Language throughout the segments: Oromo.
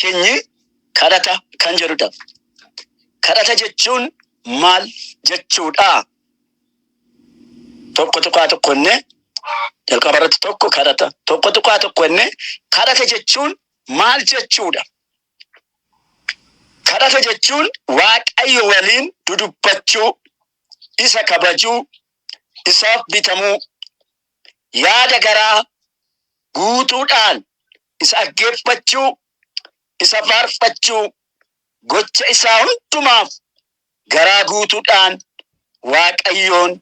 keenyi kadhata kan jedhudha. Kadhata jechuun maal jechuudha? Tokko tuqaa tokkonne jalqaba irratti tokko kadhata, tokko tuqaa tokkonne kadhata jechuun maal jechuudha? Kadhata jechuun Waaqayyo waliin dudubbachuu, isa kabajuu, isaaf bitamuu, yaada garaa guutuudhaan isa dhaggeeffachuu, isa faarfachuu, gocha isaa hundumaaf garaa guutuudhaan Waaqayyoon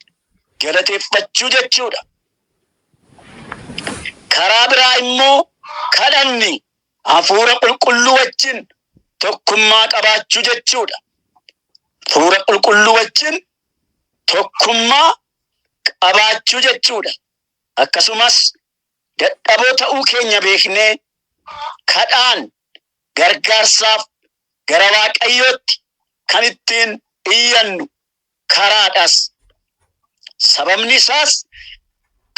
galateeffachuu jechuudha. Karaa biraa immoo kadhanni hafuura qulqulluu wajjin tokkummaa qabaachuu jechuudha. Hafuura qulqulluu wajjin tokkummaa qabaachuu jechuudha. Akkasumas dadhaboo ta'uu keenya beeknee kadhaan gargaarsaaf gara Waaqayyootti kan ittiin iyyannu karaadhas. Sababni isaas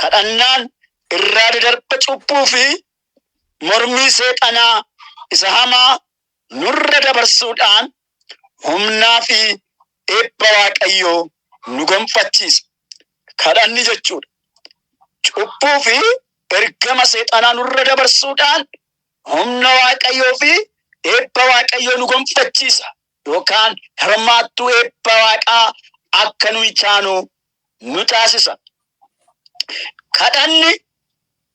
kadhannaan irraa dadarba cubbuu fi mormii seexanaa isa hamaa nurra dabarsuudhaan humnaa fi eebba Waaqayyoo nu gonfachiisa. Kadhanni jechuudha cubbuu fi ergama seexanaa nurra dabarsuudhaan humna Waaqayyoo fi eebba Waaqayyoo nu gonfachiisa, yookaan hirmaattuu eebba Waaqaa akka nuyi taanu nu taasisa. Kadhanni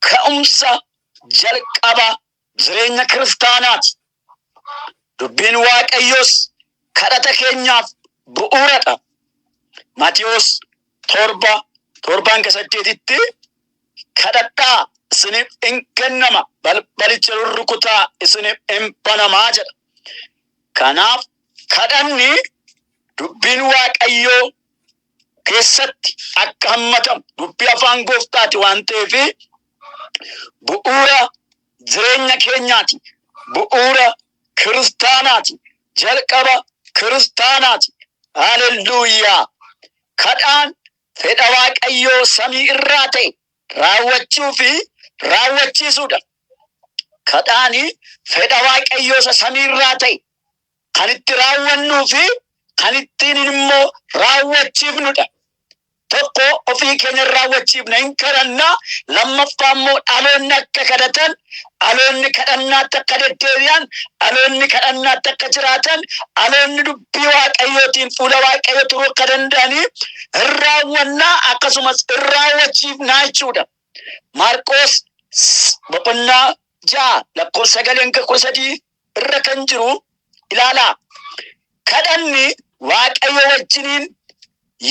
ka'umsa jalqaba jireenya kiristaanaati. Dubbiin Waaqayyoos kadhata keenyaaf bu'uuradha. Maatiyos 7:8tti kadhadhaa isiniif hin kennama, balbalicha rurrukutaa isiniif hin banamaa jedha. Kanaaf kadhanni dubbiin Waaqayyoo keessatti akka hammatamu dubbii afaan Gooftaati waan ta'eef bu'uura jireenya keenyaati, bu'uura kiristaanaati, jalqaba kiristaanaati. Haleluuyaa! Kadhaan fedha Waaqayyoo samii irraa ta'e raawwachuu fi raawwachiisuudha. Kadhaani fedha Waaqayyoo samii irraa ta'e kan itti raawwannuu fi kan ittiin immoo raawwachiifnudha. Tokko ofii keenya raawwachiifna hin kadhanna, lammaffaa immoo dhaloonni akka kadhatan, dhaloonni kadhannaatti akka deddeebi'an, dhaloonni kadhannaatti akka jiraatan, dhaloonni dubbii Waaqayyootiin fuula Waaqayyoo turuu akka danda'aniif hin raawwannaa, akkasumas hin raawwachiifnaa jechuudha. Maarqos 6:9-13 irra kan jiru ilaalaa. Kadhanni Waaqayyo wajjiniin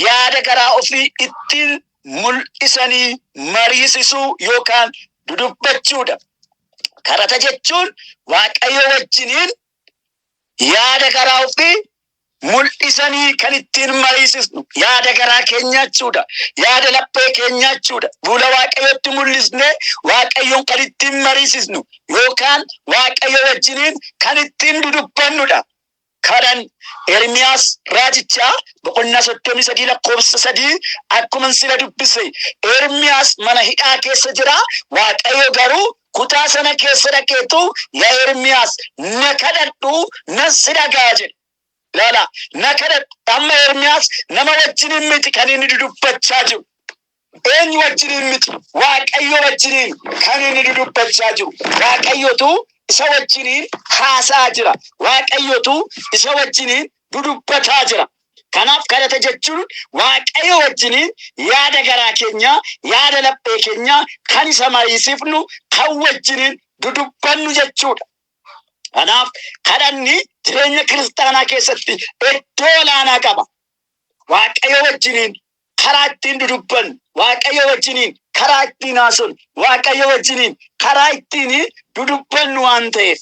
yaada garaa ofii ittiin mul'isanii mariisisuu yookaan dudubbachuudha. Kadhata jechuun Waaqayyo wajjiniin yaada garaa ofii mul'isanii kan ittiin mariisisnu, yaada garaa keenya jechuudha, yaada laphee keenya jechuudha. Fuula Waaqayyootti mul'isnee Waaqayyoon kan ittiin mariisisnu yookaan Waaqayyo wajjiniin kan ittiin dudubbannudha. Kadhan Ermiyaas raajichaa 33:3 akkuma sila dubbise, Ermiyaas mana hidhaa keessa jira. Waaqayyo garuu kutaa sana keessa dhaqeetu yaa Ermiyaas na kadhadhu nan si dhaga'a jedhe. Laala na kadhadhu. Amma Ermiyaas nama wajjiniin miti kan inni dudubbachaa jiru. Eenyu wajjiniin miti? Waaqayyo wajjiniin kan inni dudubbachaa jiru. Waaqayyotu isa wajjiniin haasaa jira. Waaqayyotu isa wajjiniin dudubbataa jira. Kanaaf kadhata jechuun Waaqayyo wajjiniin yaada garaa keenya, yaada laphee keenya kan isa mariisifnu, kan wajjiniin dudubbannu jechuudha. Kanaaf kadhanni jireenya kiristaanaa keessatti iddoo olaanaa qaba. Waaqayyo wajjiniin karaa ittiin dudubbannu, Waaqayyo wajjiniin karaa ittiin haasofnu, Waaqayyo wajjiniin karaa ittiin dudubbannu waan ta'eef.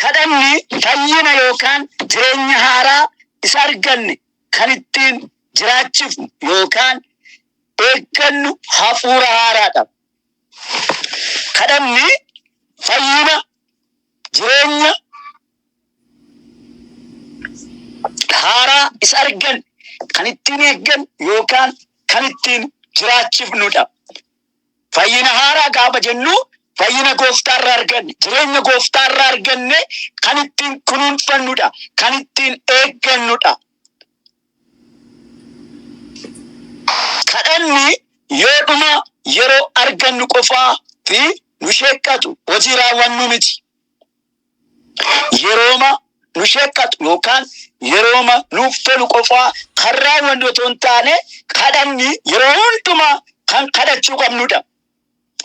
Kadhanni fayyina yookaan jireenya haaraa isa arganne kan ittiin jiraachifnu yookaan eeggannu hafuura haaraadha. Kadhanni fayyina, jireenya haaraa isa arganne kan ittiin eeggannu yookaan kan ittiin jiraachifnudha. Fayyina haaraa gaafa jennu fayyina gooftaarraa arganne, jireenya gooftaarraa arganne kan ittiin kunuunfannudha, kan ittiin eeggannudha. Kadhanni yoodhuma yeroo argannu qofaa fi nu sheekkatu hojii raawwannu miti. Yerooma nu sheekkatu yookaan yerooma nuuf tolu qofaa kan raawwannu otoo hin taane kadhanni yeroo hundumaa kan kadhachuu qabnudha.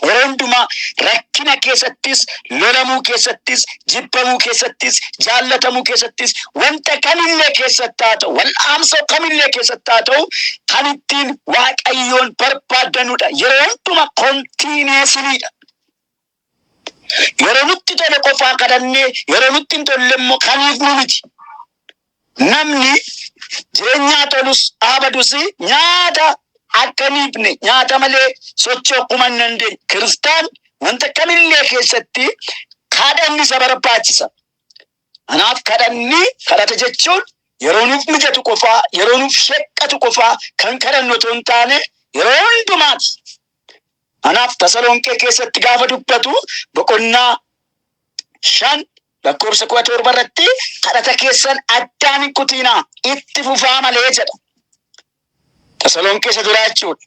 Yeroo hundumaa rakkina keessattis, lolamuu keessattis, jibbamuu keessattis, jaallatamuu keessattis, wanta kamillee keessatti haa ta'u, wal'aamsa kamillee keessatti haa ta'u, kan ittiin Waaqayyoon barbaaddanudha. Yeroo hundumaa kontiineesiliidha. Yeroo nutti tole qofaa kadhannee, yeroo nutti hin tolle immoo kaniif nu miti. Namni jireenyaa tolus dhaabadus nyaata akka niifne nyaata malee socho'uu hin dandeenye. Kiristaan wanta kamillee keessatti kadhanni isa barbaachisa. Kanaaf kadhata jechuun yeroo nuuf mijatu qofaa, yeroo nuuf sheekkatu qofaa kan kadhannu otoo hin taane yeroo hundumaati. Kanaaf Tasalonqee keessatti gaafa dubbatu boqonnaa 5 lakkoofsa 17 irratti kadhata keessan addaan hin kutinaa, itti fufaa malee jedha. Tasalonqee isa duraa jechuudha.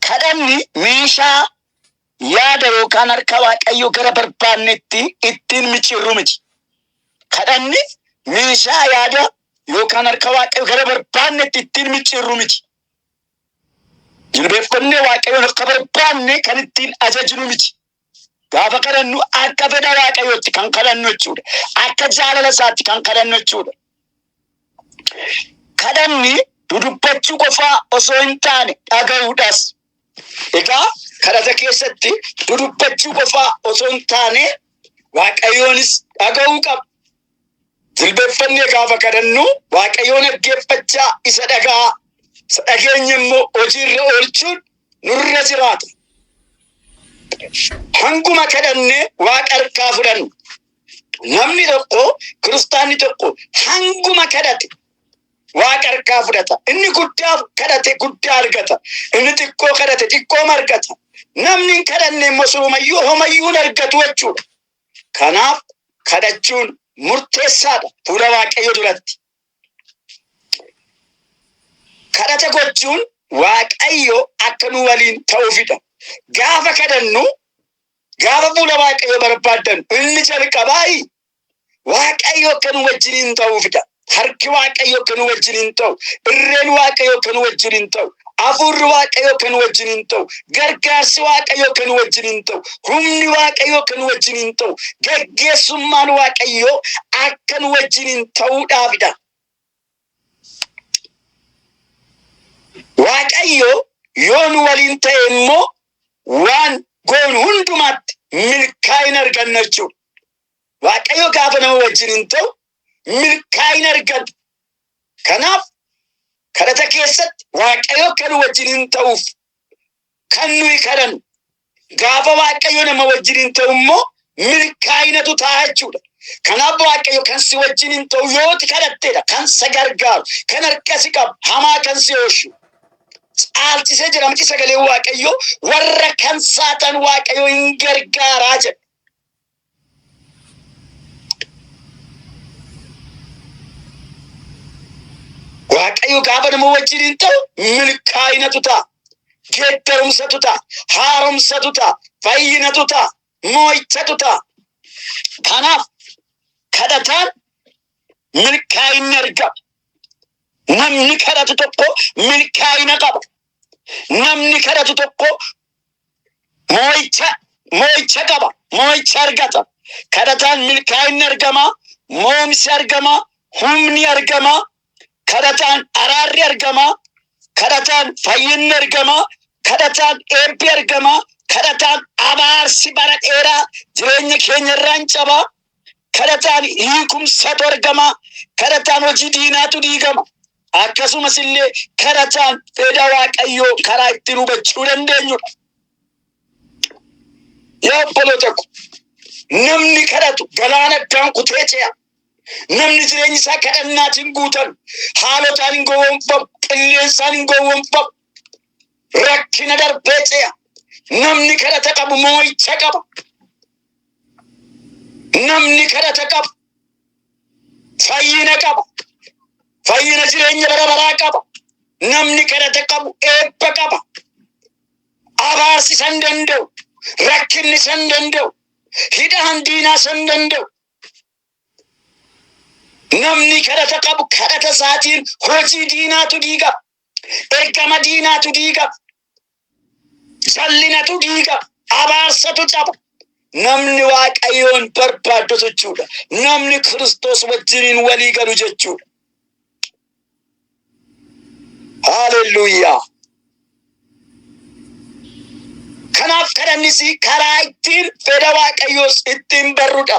Kadhanni meeshaa yaada yookaan harka Waaqayyoo gara barbaannetti ittiin micciirru miti. Kadhanni meeshaa yaada yookaan harka Waaqayyoo gara barbaannetti ittiin micciirru miti. Jilbeeffannee Waaqayyoon akka barbaanne kan ittiin ajajnu miti. Gaafa kadhannu akka fedha Waaqayyootti kan kadhannu jechuudha. Akka jaalala isaatti kan kadhannu jechuudha. Kadhanni dudubbachuu qofaa osoo hin taane dhaga'uudhaas. Egaa kadhata keessatti dudubbachuu qofaa osoo hin taane Waaqayyoonis dhaga'uu qaba. Jilbeeffannee gaafa kadhannu Waaqayyoon dhaggeeffachaa isa dhaga'a. Dhageenya immoo hojiirra oolchuun nurra jiraata. Hanguma kadhannee Waaqa harkaa fudhannu. Namni tokko, kiristaanni tokko hanguma kadhate Waaqa harkaa fudhata. Inni guddaa kadhate guddaa argata. Inni xiqqoo kadhate xiqqoo argata. Namni hin kadhanne immoo homayyuu hin argatu jechuudha. Kanaaf kadhachuun murteessaadha fuula Waaqayyoo duratti. Kadhata gochuun Waaqayyo akka nu waliin ta'uufidha. Gaafa kadhannu, gaafa fuula Waaqayyo barbaaddannu, inni jalqabaa Waaqayyo akka nu wajjiniin ta'uufidha. Harki Waaqayyo akka nu wajjiniin ta'u, irreen Waaqayyo akka nu wajjiniin ta'u, hafuurri Waaqayyo akka nu wajjiniin ta'u, gargaarsi Waaqayyo akka nu wajjiniin ta'u, humni Waaqayyo akka nu wajjiniin ta'u, gaggeessummaan Waaqayyo akka nu wajjiniin ta'uudhaafidha. Waaqayyo yoo nu waliin ta'e immoo waan goonu hundumaatti milkaa'ina arganna jechuudha. Waaqayyo gaafa nama wajjiniin ta'u milkaa'ina arganna. Kanaaf kadhata keessatti Waaqayyo akka nu wajjiniin ta'uuf kan nuyi kadhannu. Gaafa Waaqayyo nama wajjiniin ta'u immoo milkaa'inatu ta'a jechuudha. Kanaaf Waaqayyo kan si wajjiniin ta'u yooti kadhatteedha, kan si gargaaru, kan harka si qabu, hamaa kan si oolchu. Caalchisee jira miti sagalee Waaqayyo warra kan saatan Waaqayyo hin gargaaraa jedha. Waaqayyo gaafa nama wajjiniin ta'u milkaa'inatu ta'a, geeddarumsatu ta'a, haaromsatu ta'a, fayyinatu ta'a, moo'ichatu ta'a. Kanaaf kadhataan milkaa'inni argama. Namni kadhatu tokko milkaa'ina qaba. Namni kadhatu tokko moo'icha qaba, moo'icha argata. Kadhataan milkaa'inni argama, moomsi argama, humni argama. Kadhataan araarri argama, kadhataan fayyinni argama, kadhataan eebbi argama, kadhataan abaarsi bara dheeraa jireenya keenya irraa hin caba. Kadhataan hiikumsatu argama, kadhataan hojii diinaatu diigama. Akkasumas illee kadhataan fedha Waaqayyoo karaa ittiin hubachuu dandeenyudha. Yaa obboloota ko, namni kadhatu galaana addaan kutee ce'a. Namni jireenya isaa kadhannaatiin guutan, haalotaan hin gowwoomfamu, qilleensaan hin gowwoomfamu, rakkina darbee ce'a. namni kadhata qabu moo'icha qaba. Namni kadhata qabu fayyina qaba. Fayyina jireenya bara baraa qaba. Namni kadhata qabu eebba qaba. Abaarsi san danda'u, rakkinni san danda'u, hidhaan diinaa san danda'u. Namni kadhata qabu kadhata isaatiin hojii diinaatu diigama. Ergama diinaatu diigama. Jallinatu diigama. Abaarsatu caba. Namni Waaqayyoon barbaadu jechuudha. Namni Kiristoos wajjiniin walii galu jechuudha. Hallelujah. Kanaaf kadhannis karaa ittiin fedha Waaqayyoos ittiin barruudha.